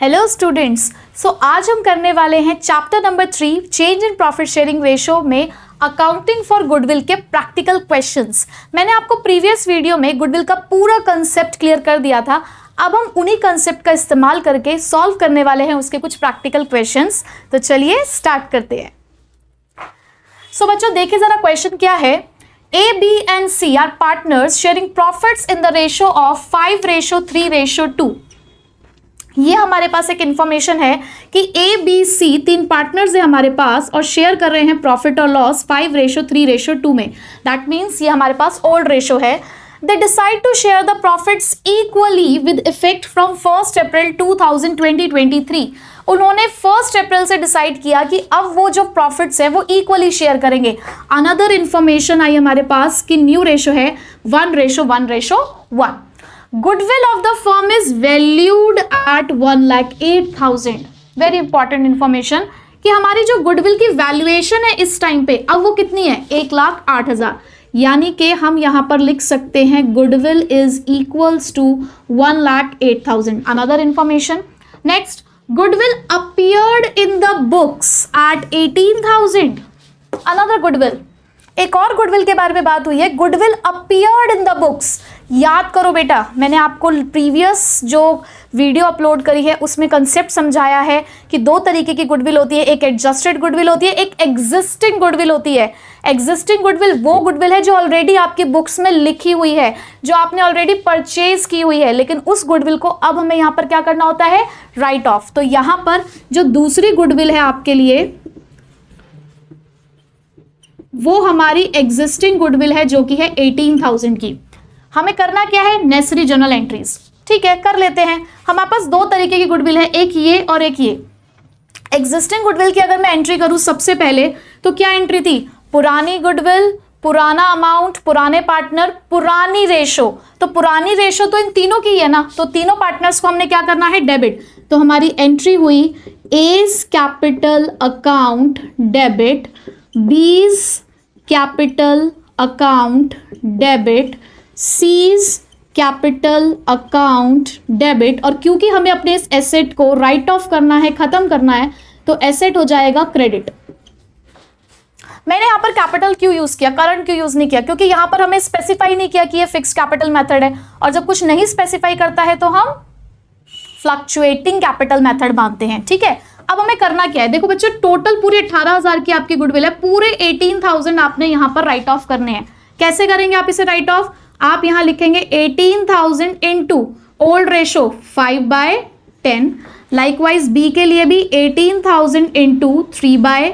Hello students, सो आज हम करने वाले हैं chapter number 3 change in profit sharing ratio में अकाउंटिंग फॉर गुडविल के प्रैक्टिकल क्वेश्चंस। मैंने आपको प्रीवियस वीडियो में गुडविल का पूरा कंसेप्ट क्लियर कर दिया था। अब हम उन्हीं कंसेप्ट का इस्तेमाल करके सॉल्व करने वाले हैं उसके कुछ प्रैक्टिकल क्वेश्चंस। तो चलिए स्टार्ट करते हैं। सो बच्चों देखिए जरा क्वेश्चन क्या है। A, B and C are partners sharing profits in the ratio of 5:3:2। ये हमारे पास एक इंफॉर्मेशन है कि A, B, C तीन पार्टनर्स हैं हमारे पास और शेयर कर रहे हैं प्रॉफिट और लॉस 5:3:2 में। दैट मीन्स ये हमारे पास ओल्ड रेशो है। They decide to share the profits equally with effect from 1 April 2023। उन्होंने 1 अप्रैल से डिसाइड किया कि अब वो जो प्रॉफिट्स है वो इक्वली शेयर करेंगे। अनदर इंफॉर्मेशन आई हमारे पास कि न्यू रेशो है 1:1:1। Goodwill of the firm is valued at 1,08,000। Very important information कि हमारी जो गुडविल की वैल्यूएशन है इस टाइम पे अब वो कितनी है 1,08,000। यानी कि हम यहां पर लिख सकते हैं goodwill is equals to 1,08,000। Another information next, goodwill appeared in the books at 18,000। Another goodwill, एक और गुडविल के बारे में बात हुई है, goodwill appeared in the books. याद करो बेटा, मैंने आपको प्रीवियस जो वीडियो अपलोड करी है उसमें कंसेप्ट समझाया है कि दो तरीके की गुडविल होती है, एक एडजस्टेड गुडविल होती है, एक एग्जिस्टिंग गुडविल होती है। एग्जिस्टिंग गुडविल वो गुडविल है जो ऑलरेडी आपकी बुक्स में लिखी हुई है, जो आपने ऑलरेडी परचेज की हुई है, लेकिन उस गुडविल को अब हमें यहाँ पर क्या करना होता है, राइट ऑफ। तो यहाँ पर जो दूसरी गुडविल है आपके लिए वो हमारी एग्जिस्टिंग गुडविल है जो कि है 18,000 की। हमें करना क्या है, नेसेसरी जर्नल एंट्रीज। ठीक है, कर लेते हैं। हमारे पास दो तरीके की गुडविल है, एक ये और एक ये। एग्जिस्टिंग गुडविल की अगर मैं एंट्री करूं सबसे पहले तो क्या एंट्री थी, पुरानी गुडविल, पुराना अमाउंट, पुराने पार्टनर, पुरानी रेशो। तो पुरानी रेशो तो इन तीनों की है ना, तो तीनों पार्टनर्स को हमने क्या करना है, डेबिट। तो हमारी एंट्री हुई as capital account debit, B's capital account debit, C's capital account debit. और क्योंकि हमें अपने इस एसेट को राइट ऑफ करना है, खत्म करना है, तो एसेट हो जाएगा क्रेडिट। मैंने यहां पर कैपिटल क्यों यूज किया, करंट क्यों यूज नहीं किया, क्योंकि यहां पर हमें स्पेसिफाई नहीं किया कि ये फिक्स कैपिटल मेथड है, और जब कुछ नहीं स्पेसिफाई करता है तो हम फ्लक्चुएटिंग कैपिटल मेथड मानते हैं। ठीक है, अब हमें करना क्या है, देखो बच्चों टोटल पूरे 18,000 की आपकी गुडविल है, पूरे 18,000 आपने यहां पर राइट ऑफ करने हैं। कैसे करेंगे आप इसे राइट ऑफ, आप यहां लिखेंगे 18,000 into old ratio 5/10। Likewise B के लिए भी 18,000 into 3/10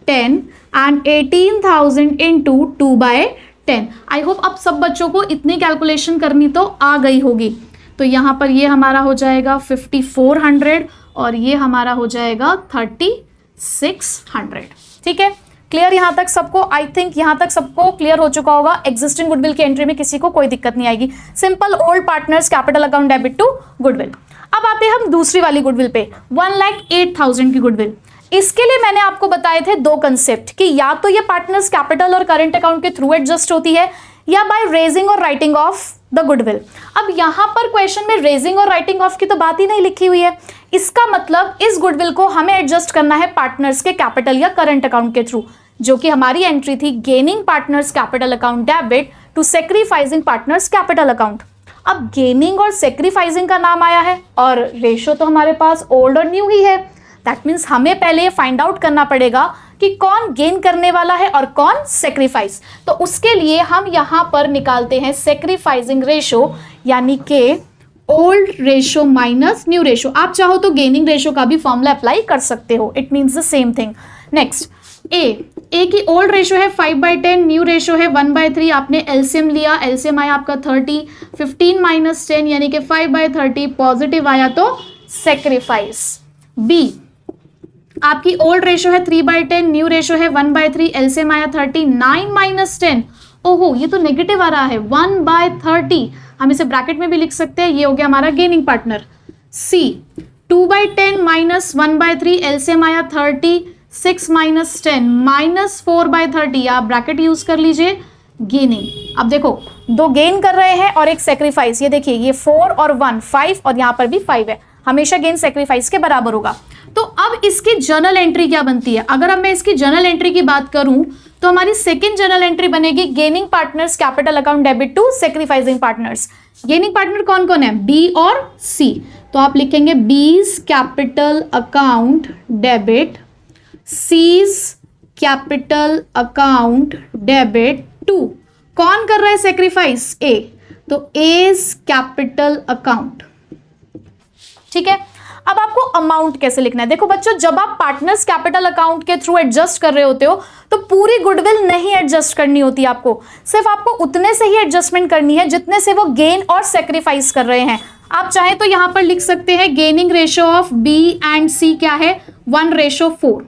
and 18,000 into 2/10। I hope अब सब बच्चों को इतनी कैलकुलेशन करनी तो आ गई होगी। तो यहां पर ये हमारा हो जाएगा 5,400 और ये हमारा हो जाएगा 3,600। ठीक है, क्लियर यहां तक सबको? आई थिंक यहां तक सबको क्लियर हो चुका होगा। एग्जिस्टिंग गुडविल की एंट्री में किसी को कोई दिक्कत नहीं आएगी। Simple old partners capital account debit to goodwill. अब आते हैं हम दूसरी वाली गुडविल पे, 1,08,000 की गुडविल। इसके लिए मैंने आपको बताए थे दो कंसेप्ट कि या तो ये पार्टनर्स कैपिटल और करंट अकाउंट के थ्रू एडजस्ट होती है या बाय रेजिंग और राइटिंग ऑफ द गुडविल। अब यहां पर क्वेश्चन में रेजिंग और राइटिंग ऑफ की तो बात ही नहीं लिखी हुई है। इसका मतलब इस गुडविल को हमें एडजस्ट करना है पार्टनर्स के कैपिटल या करंट अकाउंट के थ्रू, जो कि हमारी एंट्री थी gaining partners capital account debit to sacrificing partners capital account. अब गेनिंग और सेक्रीफाइसिंग का नाम आया है और रेशो तो हमारे पास ओल्ड और न्यू ही है। दैट मीन्स हमें पहले ये फाइंड आउट करना पड़ेगा कि कौन गेन करने वाला है और कौन सेक्रीफाइस। तो उसके लिए हम यहां पर निकालते हैं सेक्रीफाइसिंग रेशो, यानी कि old ratio minus new ratio. आप चाहो तो गेनिंग रेशो का भी फॉर्मूला अप्लाई कर सकते हो, it means the same thing. Next, A की ओल्ड रेशो है 5/10, न्यू रेशो है 1/3। आपने एलसीएम लिया, एलसीएम आया आपका 30, 15 माइनस 10 यानी कि 5/30, पॉजिटिव आया तो सेक्रीफाइस। बी आपकी ओल्ड रेशो है 3/10, न्यू रेशो है 1/3, एलसीएम आया 30, 9 माइनस 10, ओहो ये तो नेगेटिव आ रहा है 1/30। हम इसे ब्रैकेट में भी लिख सकते हैं, ये हो गया हमारा गेनिंग पार्टनर। सी 2/10 माइनस 1/3, एलसीएम आया 30, 6 माइनस 10 माइनस 4/30, आप ब्रैकेट यूज कर लीजिए, गेनिंग। अब देखो दो गेन कर रहे हैं और एक सेक्रीफाइस। ये देखिए ये 4 और 1 5 और यहां पर भी 5 है। हमेशा गेन सेक्रीफाइस के बराबर होगा। तो अब इसकी जर्नल एंट्री क्या बनती है? अगर अब मैं इसकी जर्नल एंट्री की बात करूं तो हमारी सेकंड जर्नल एंट्री बनेगी gaining partners capital account debit to sacrificing partners. Gaining partner कौन कौन है? बी और सी। तो आप लिखेंगे B's capital account debit, C's capital account debit to, कौन कर रहा है सेक्रीफाइस? ए, तो एज कैपिटल अकाउंट। ठीक है, अब आपको अमाउंट कैसे लिखना है? देखो बच्चों, जब आप पार्टनर्स कैपिटल अकाउंट के थ्रू एडजस्ट कर रहे होते हो तो पूरी गुडविल नहीं एडजस्ट करनी होती आपको, सिर्फ आपको उतने से ही एडजस्टमेंट करनी है जितने से वो गेन और सेक्रीफाइस कर रहे हैं। आप चाहे तो यहां पर लिख सकते हैं gaining ratio of B and C क्या है? 1:4,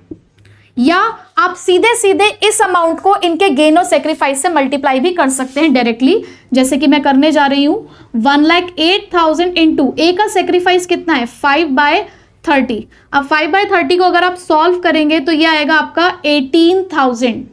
या आप सीधे सीधे इस अमाउंट को इनके गेन और सेक्रीफाइस से मल्टीप्लाई भी कर सकते हैं डायरेक्टली, जैसे कि मैं करने जा रही हूं। 1,08,000 इंटू ए का सेक्रीफाइस कितना है? 5/30। अब 5/30 को अगर आप सॉल्व करेंगे तो ये आएगा आपका 18,000।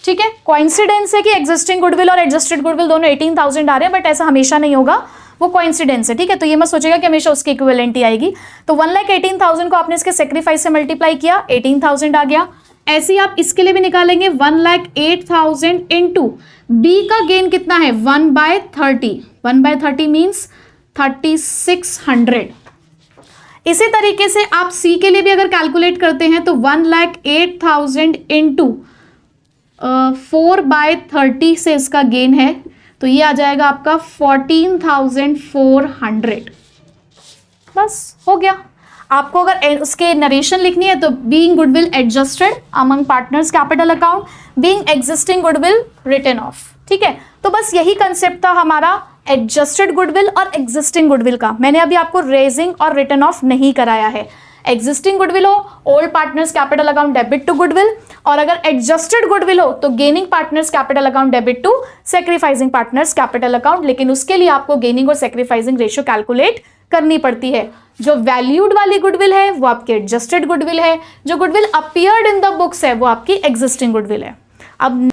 ठीक है, कोइंसिडेंस है कि एग्जिस्टिंग गुडविल और एडजस्टेड गुडविल दोनों 18,000 आ रहे हैं, बट ऐसा हमेशा नहीं होगा, वो कोइंसिडेंस है। ठीक है, तो ये मत सोचेगा कि हमेशा उसकी इक्विवेलेंट ही आएगी। तो 1,18,000 को आपने इसके सेक्रीफाइस से मल्टीप्लाई किया, 18,000 आ गया। ऐसे ही आप इसके लिए भी निकालेंगे 1,08,000 इंटू बी का गेन कितना है? 1/30। 1/30 मीन्स 3,600। इसी तरीके से आप सी के लिए भी अगर कैलकुलेट करते हैं तो 1,08,000 इंटू 4/30 से इसका गेन है, तो ये आ जाएगा आपका 14,400। बस हो गया। आपको अगर उसके नरेशन लिखनी है तो being goodwill adjusted among partners capital account, being existing goodwill written off. ठीक है, तो बस यही कंसेप्ट था हमारा एडजस्टेड गुडविल और एग्जिस्टिंग गुडविल का। मैंने अभी आपको रेजिंग और रिटन ऑफ नहीं कराया है। एग्जिस्टिंग गुडविल हो old partners capital account debit to goodwill, और अगर एडजस्टेड गुडविल हो तो gaining partners capital account debit to sacrificing partners capital account. लेकिन उसके लिए आपको गेनिंग और सेक्रीफाइसिंग रेशियो कैलकुलेट करनी पड़ती है। जो वैल्यूड वाली गुडविल है वो आपकी एडजस्टेड गुडविल है, जो goodwill appeared in the books है वो आपकी एग्जिस्टिंग गुडविल है। अब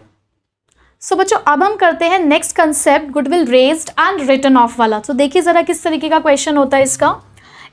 बच्चों, अब हम करते हैं next concept goodwill raised and written off वाला। तो देखिए जरा किस तरीके का क्वेश्चन होता है इसका।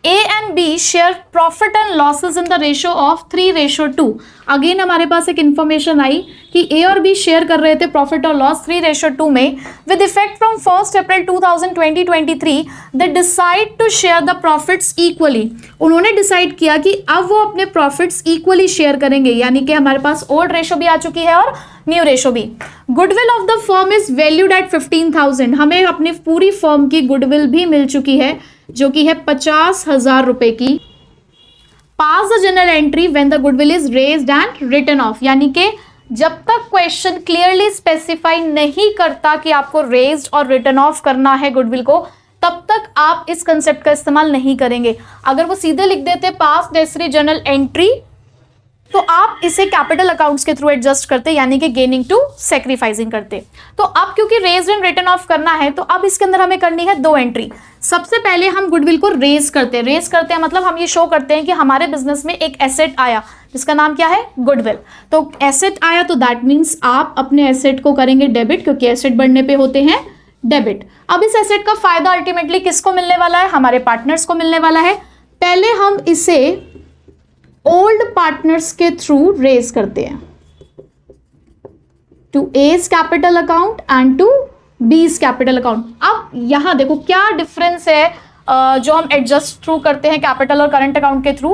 A and B share profit and losses in the ratio of 3:2। Again हमारे पास एक इंफॉर्मेशन आई कि A और B शेयर कर रहे थे प्रॉफिट और लॉस 3:2 में। With effect from 1 April 2023 they decide to share the profits equally. उन्होंने डिसाइड किया कि अब वो अपने प्रॉफिट्स इक्वली शेयर करेंगे, यानी कि हमारे पास ओल्ड रेशो भी आ चुकी है और न्यू रेशो भी। Goodwill of the firm is valued at 15,000। हमें अपनी पूरी फर्म की गुडविल भी मिल चुकी है जो कि है 50,000 रुपए की। Pass the general entry when the goodwill is raised and written off, यानी कि जब तक क्वेश्चन क्लियरली स्पेसिफाई नहीं करता कि आपको रेज्ड और रिटन ऑफ करना है गुडविल को, तब तक आप इस कंसेप्ट का इस्तेमाल नहीं करेंगे। अगर वो सीधे लिख देते पास नेसेसरी जनरल एंट्री तो आप इसे कैपिटल अकाउंट्स के थ्रू एडजस्ट करते, यानी कि गेनिंग टू सेक्रीफाइसिंग करते। तो अब क्योंकि रेज एंड रिटन ऑफ करना है तो अब इसके अंदर हमें करनी है 2 एंट्री। सबसे पहले हम गुडविल को रेज करते हैं मतलब हम ये शो करते हैं कि हमारे बिजनेस में एक एसेट आया जिसका नाम क्या है? गुडविल। तो एसेट आया तो दैट मीन्स आप अपने एसेट को करेंगे डेबिट, क्योंकि एसेट बढ़ने पे होते हैं डेबिट। अब इस एसेट का फायदा अल्टीमेटली किसको मिलने वाला है? हमारे पार्टनर्स को मिलने वाला है। पहले हम इसे ओल्ड पार्टनर्स के थ्रू रेज करते हैं to A's capital account and to B's capital account. अब यहां देखो क्या डिफरेंस है जो हम एडजस्ट थ्रू करते हैं कैपिटल और करंट अकाउंट के थ्रू।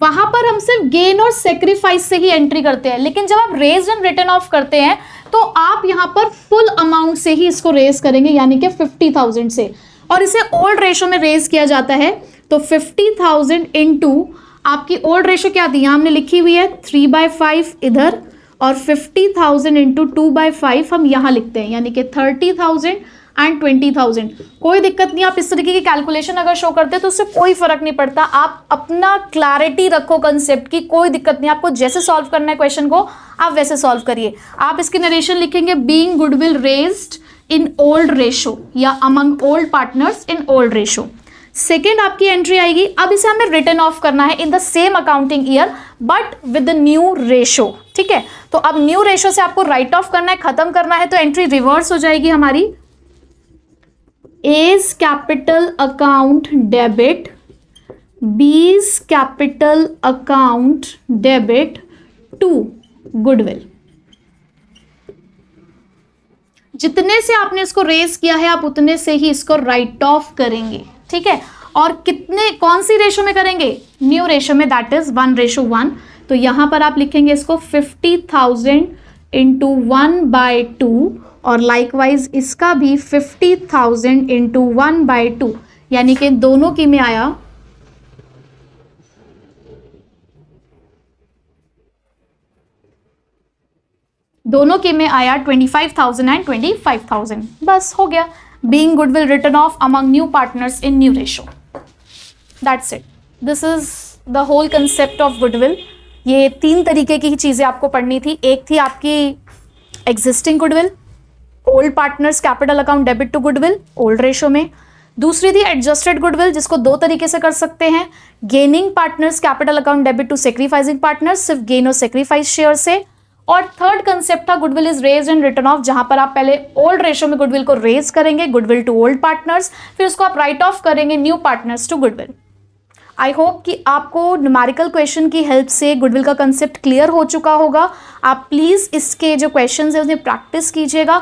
वहां पर हम सिर्फ गेन और सेक्रीफाइस से ही एंट्री करते हैं, लेकिन जब आप रेज एंड रिटर्न ऑफ करते हैं तो आप यहां पर फुल अमाउंट से ही इसको रेज करेंगे, यानी कि 50,000 से, और इसे ओल्ड रेशो में रेज किया जाता है। तो 50,000 इंटू आपकी ओल्ड रेशो क्या थी? यहां हमने लिखी हुई है 3/5 इधर, और 50,000 इंटू 2/5 हम यहां लिखते हैं, यानी कि 30,000 एंड 20,000। कोई दिक्कत नहीं, आप इस तरीके की कैलकुलेशन अगर शो करते हैं तो उससे कोई फर्क नहीं पड़ता। आप अपना क्लैरिटी रखो कंसेप्ट की, कोई दिक्कत नहीं। आपको जैसे सॉल्व करना है क्वेश्चन को आप वैसे सॉल्व करिए। आप इसकी नरेशन लिखेंगे being goodwill raised in old ratio या among old partners in old ratio. Second आपकी एंट्री आएगी, अब इसे हमें रिटर्न ऑफ करना है in the same accounting year but with the new ratio. ठीक है, तो अब न्यू रेशो से आपको राइट ऑफ करना है, खत्म करना है, तो एंट्री रिवर्स हो जाएगी हमारी, A's capital account debit, B's capital account debit to goodwill. जितने से आपने इसको रेज किया है आप उतने से ही इसको राइट ऑफ करेंगे, ठीक है। और कितने, कौन सी रेशो में करेंगे, न्यू रेशो में, दैट इज 1:1। तो यहां पर आप लिखेंगे इसको 50,000 इंटू 1/2 और लाइकवाइज इसका भी 50,000 इंटू 1/2, यानी कि दोनों की में आया 25,000 एंड 25,000। बस हो गया, being goodwill written off among new partners in new ratio, that's it. This is the whole concept of goodwill. ये 3 तरीके की चीजें आपको पढ़नी थी। एक थी आपकी existing goodwill, old partners capital account debit to goodwill old ratio में। दूसरी थी एडजस्टेड गुडविल, जिसको 2 तरीके से कर सकते हैं, gaining partners capital account debit to sacrificing partners, सिर्फ गेन और सेक्रीफाइस शेयर से। और थर्ड कंसेप्ट था goodwill is raise and return off, जहां पर आप पहले ओल्ड रेशो में गुडविल को रेज करेंगे, गुडविल टू ओल्ड पार्टनर्स, फिर उसको आप राइट ऑफ करेंगे new partners to goodwill. I hope कि आपको न्यूमेरिकल क्वेश्चन की हेल्प से गुडविल का कंसेप्ट क्लियर हो चुका होगा। आप प्लीज इसके जो क्वेश्चंस है उसमें प्रैक्टिस कीजिएगा।